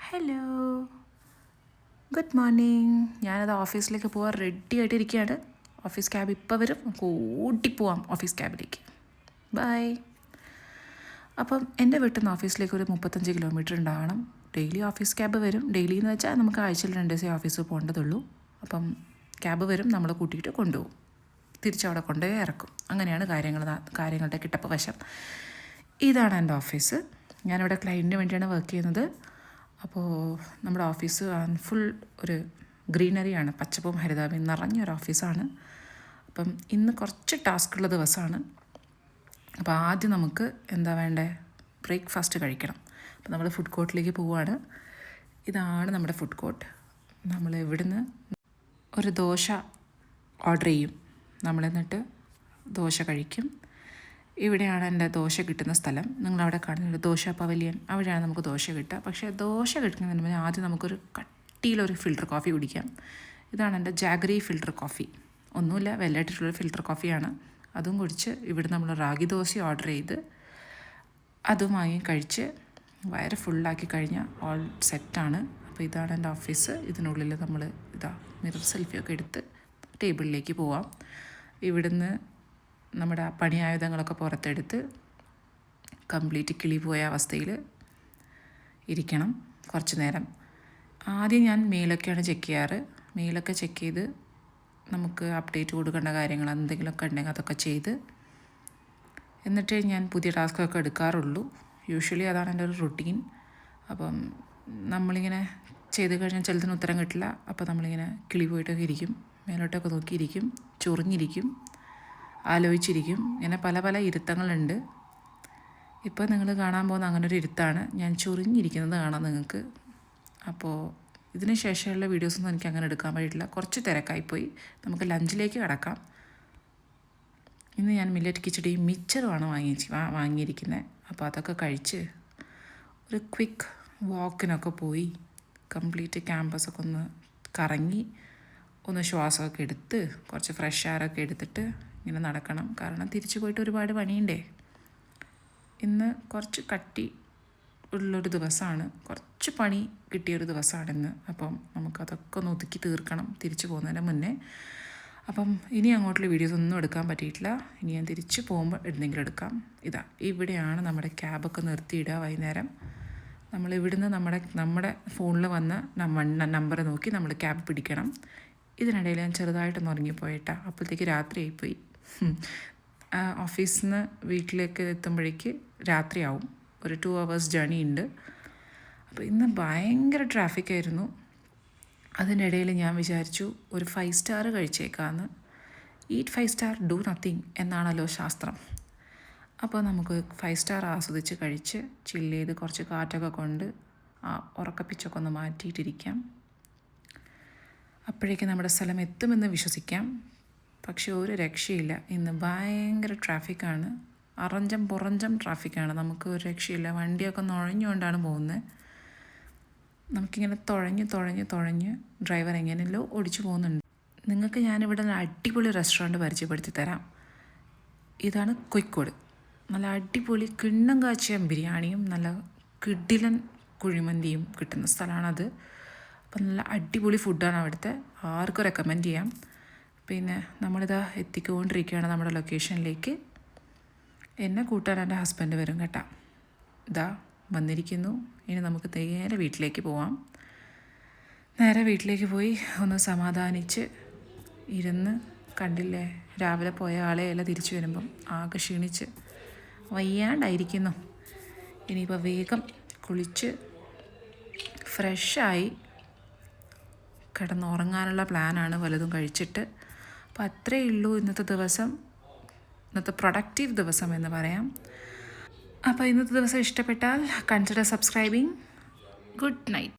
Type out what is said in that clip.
Hello, good morning. ഞാനത് ഓഫീസിലേക്ക് പോകാൻ റെഡി ആയിട്ടിരിക്കുകയാണ്. ഓഫീസ് ക്യാബ് ഇപ്പോൾ വരും, നമുക്ക് ഓടിപ്പോവാം ഓഫീസ് ക്യാബിലേക്ക്. ബൈ. അപ്പം എൻ്റെ വീട്ടിൽ നിന്ന് ഓഫീസിലേക്ക് ഒരു 35 കിലോമീറ്റർ ഉണ്ടാവണം. ഡെയിലി ഓഫീസ് ക്യാബ് വരും. ഡെയിലി എന്ന് വെച്ചാൽ നമുക്ക് ആഴ്ചയിൽ 2 ദിവസമേ ഓഫീസിൽ പോകേണ്ടതുള്ളൂ. അപ്പം ക്യാബ് വരും, നമ്മളെ കൂട്ടിയിട്ട് കൊണ്ടുപോകും, തിരിച്ചവിടെ കൊണ്ടുപോയി ഇറക്കും. അങ്ങനെയാണ് കാര്യങ്ങളുടെ കിട്ടപ്പ് വശം. ഇതാണ് എൻ്റെ ഓഫീസ്. ഞാനിവിടെ ക്ലയൻറ്റിന് വേണ്ടിയാണ് വർക്ക് ചെയ്യുന്നത്. അപ്പോൾ നമ്മുടെ ഓഫീസ് ഫുൾ ഒരു ഗ്രീനറിയാണ്, പച്ചപ്പും ഹരിതാപയും നിറഞ്ഞൊരു ഓഫീസാണ്. അപ്പം ഇന്ന് കുറച്ച് ടാസ്ക്കുള്ള ദിവസമാണ്. അപ്പോൾ ആദ്യം നമുക്ക് എന്താ വേണ്ടേ, ബ്രേക്ക്ഫാസ്റ്റ് കഴിക്കണം. അപ്പോൾ നമ്മൾ ഫുഡ് കോർട്ടിലേക്ക് പോവുകയാണ്. ഇതാണ് നമ്മുടെ ഫുഡ് കോർട്ട്. നമ്മൾ ഇവിടുന്ന് ഒരു ദോശ ഓർഡർ ചെയ്യും. നമ്മളെന്നിട്ട് ദോശ കഴിക്കും. ഇവിടെയാണ് എൻ്റെ ദോശ കിട്ടുന്ന സ്ഥലം. നിങ്ങളവിടെ കാണുന്നത് ദോശ പവലിയൻ, അവിടെയാണ് നമുക്ക് ദോശ കിട്ടുക. പക്ഷേ ദോശ കിട്ടുന്നതിന് മുന്നേ ആദ്യം നമുക്കൊരു കട്ടിയിലൊരു ഫിൽറ്റർ കോഫി കുടിക്കാം. ഇതാണ് എൻ്റെ ജാഗരി ഫിൽറ്റർ കോഫി. ഒന്നുമില്ല, വെള്ളമായിട്ടുള്ളൊരു ഫിൽറ്റർ കോഫിയാണ്. അതും കുടിച്ച് ഇവിടെ നമ്മൾ റാഗി ദോശ ഓർഡർ ചെയ്ത് അതും വാങ്ങി കഴിച്ച് വയറ് ഫുള്ളാക്കി കഴിഞ്ഞാൽ ഓൾ സെറ്റാണ്. അപ്പോൾ ഇതാണ് എൻ്റെ ഓഫീസ്. ഇതിനുള്ളിൽ നമ്മൾ മിറർ സെൽഫിയൊക്കെ എടുത്ത് ടേബിളിലേക്ക് പോവാം. ഇവിടുന്ന് നമ്മുടെ പണി ആയുധങ്ങളൊക്കെ പുറത്തെടുത്ത് കംപ്ലീറ്റ് കിളി പോയ അവസ്ഥയിൽ ഇരിക്കണം കുറച്ച് നേരം. ആദ്യം ഞാൻ മെയിലൊക്കെയാണ് ചെക്ക് ചെയ്യാറ്. മെയിലൊക്കെ ചെക്ക് ചെയ്ത് നമുക്ക് അപ്ഡേറ്റ് കൊടുക്കേണ്ട കാര്യങ്ങൾ എന്തെങ്കിലുമൊക്കെ ഉണ്ടെങ്കിൽ അതൊക്കെ ചെയ്ത് എന്നിട്ടേ ഞാൻ പുതിയ ടാസ്കൊക്കെ എടുക്കാറുള്ളൂ. യൂഷ്വലി അതാണ് എൻ്റെ ഒരു റുട്ടീൻ. അപ്പം നമ്മളിങ്ങനെ ചെയ്ത് കഴിഞ്ഞാൽ ചിലതിന് ഉത്തരം കിട്ടില്ല. അപ്പോൾ നമ്മളിങ്ങനെ കിളി പോയിട്ടൊക്കെ ഇരിക്കും, മേലോട്ടൊക്കെ നോക്കിയിരിക്കും, ചൊറിഞ്ഞിരിക്കും, ആലോചിച്ചിരിക്കും. ഇങ്ങനെ പല പല ഇരുത്തങ്ങളുണ്ട്. ഇപ്പോൾ നിങ്ങൾ കാണാൻ പോകുന്ന അങ്ങനൊരു ഇരുത്താണ്. ഞാൻ ചൊറിഞ്ഞിരിക്കുന്നത് കാണാം നിങ്ങൾക്ക്. അപ്പോൾ ഇതിന് ശേഷമുള്ള വീഡിയോസൊന്നും എനിക്ക് അങ്ങനെ എടുക്കാൻ പറ്റിയിട്ടില്ല, കുറച്ച് തിരക്കായിപ്പോയി. നമുക്ക് ലഞ്ചിലേക്ക് കിടക്കാം. ഇന്ന് ഞാൻ മില്ലറ്റ് കിച്ചടിയും മിച്ചറുമാണ് വാങ്ങിയിരിക്കുന്നത്. അപ്പോൾ അതൊക്കെ കഴിച്ച് ഒരു ക്വിക്ക് വാക്കിനൊക്കെ പോയി കംപ്ലീറ്റ് ക്യാമ്പസൊക്കെ ഒന്ന് കറങ്ങി ഒന്ന് ശ്വാസമൊക്കെ എടുത്ത് കുറച്ച് ഫ്രഷ് എയറൊക്കെ എടുത്തിട്ട് ഇങ്ങനെ നടക്കണം. കാരണം തിരിച്ചു പോയിട്ട് ഒരുപാട് പണിയുണ്ടേ. ഇന്ന് കുറച്ച് കട്ടി ഉള്ളൊരു ദിവസമാണ്, കുറച്ച് പണി കിട്ടിയൊരു ദിവസമാണ് ഇന്ന്. അപ്പം നമുക്കതൊക്കെ ഒന്ന് ഒതുക്കി തീർക്കണം തിരിച്ചു പോകുന്നതിന് മുന്നേ. അപ്പം ഇനി അങ്ങോട്ടുള്ള വീഡിയോസ് ഒന്നും എടുക്കാൻ പറ്റിയിട്ടില്ല. ഇനി ഞാൻ തിരിച്ച് പോകുമ്പോൾ എന്തെങ്കിലും എടുക്കാം. ഇവിടെയാണ് നമ്മുടെ ക്യാബൊക്കെ നിർത്തിയിടുക. വൈകുന്നേരം നമ്മൾ ഇവിടുന്ന് നമ്മുടെ ഫോണിൽ വന്ന നമ്പർ നോക്കി നമ്മൾ ക്യാബ് പിടിക്കണം. ഇതിനിടയിൽ ഞാൻ ചെറുതായിട്ടൊന്ന് ഉറങ്ങിപ്പോയിട്ടാ. അപ്പോഴത്തേക്ക് രാത്രി ആയിപ്പോയി. ഓഫീസിൽ നിന്ന് വീട്ടിലേക്ക് എത്തുമ്പോഴേക്ക് രാത്രിയാവും. ഒരു 2 hours ജേർണി ഉണ്ട്. അപ്പോൾ ഇന്ന് ഭയങ്കര ട്രാഫിക്കായിരുന്നു. അതിൻ്റെ ഇടയിൽ ഞാൻ വിചാരിച്ചു ഒരു 5 സ്റ്റാർ കഴിച്ചേക്കാമെന്ന്. ഈറ്റ് 5 സ്റ്റാർ ഡു നത്തിങ് എന്നാണല്ലോ ശാസ്ത്രം. അപ്പോൾ നമുക്ക് 5 സ്റ്റാർ ആസ്വദിച്ച് കഴിച്ച് ചില്ല് ചെയ്ത് കുറച്ച് കാറ്റൊക്കെ കൊണ്ട് ആ ഉറക്കപ്പിച്ചൊക്കെ ഒന്ന് മാറ്റിയിട്ടിരിക്കാം. അപ്പോഴേക്ക് നമ്മുടെ സ്ഥലം എത്തുമെന്ന് വിശ്വസിക്കാം. പക്ഷെ ഒരു രക്ഷയില്ല. ഇന്ന് ഭയങ്കര ട്രാഫിക്കാണ്, അറഞ്ചം പുറഞ്ചം ട്രാഫിക്കാണ്. നമുക്ക് ഒരു രക്ഷയില്ല. വണ്ടിയൊക്കെ നുഴഞ്ഞുകൊണ്ടാണ് പോകുന്നത്. നമുക്കിങ്ങനെ തുഴഞ്ഞ് ഡ്രൈവർ എങ്ങനെയല്ലോ ഓടിച്ചു പോകുന്നുണ്ട്. നിങ്ങൾക്ക് ഞാനിവിടെ അടിപൊളി റെസ്റ്റോറൻറ്റ് പരിചയപ്പെടുത്തി തരാം. ഇതാണ് കോഴിക്കോട്. നല്ല അടിപൊളി കിണ്ണം കാച്ചിയ ബിരിയാണിയും നല്ല കിടിലൻ കുഴിമന്തിയും കിട്ടുന്ന സ്ഥലമാണത്. അപ്പം നല്ല അടിപൊളി ഫുഡാണ് അവിടുത്തെ. ആർക്കും റെക്കമെൻഡ് ചെയ്യാം. പിന്നെ നമ്മളിതാ എത്തിക്കൊണ്ടിരിക്കുകയാണ് നമ്മുടെ ലൊക്കേഷനിലേക്ക്. എന്നെ കൂട്ടാൻ എൻ്റെ ഹസ്ബൻഡ് വരും കേട്ടോ. വന്നിരിക്കുന്നു. ഇനി നമുക്ക് നേരെ വീട്ടിലേക്ക് പോവാം. നേരെ വീട്ടിലേക്ക് പോയി ഒന്ന് സമാധാനിച്ച് ഇരുന്ന്, കണ്ടില്ലേ രാവിലെ പോയ ആളെയെല്ലാം തിരിച്ചു വരുമ്പം ആകെ ക്ഷീണിച്ച് വയ്യാണ്ടായിരിക്കുന്നു. ഇനിയിപ്പോൾ വേഗം കുളിച്ച് ഫ്രഷായി കിടന്നുറങ്ങാനുള്ള പ്ലാനാണ്, വല്ലതും കഴിച്ചിട്ട്. അപ്പോൾ അത്രയേ ഉള്ളൂ ഇന്നത്തെ ദിവസം, ഇന്നത്തെ പ്രൊഡക്റ്റീവ് ദിവസം എന്ന് പറയാം. അപ്പോൾ ഇന്നത്തെ ദിവസം ഇഷ്ടപ്പെട്ടാൽ കൺസിഡർ സബ്സ്ക്രൈബിങ്. Good night.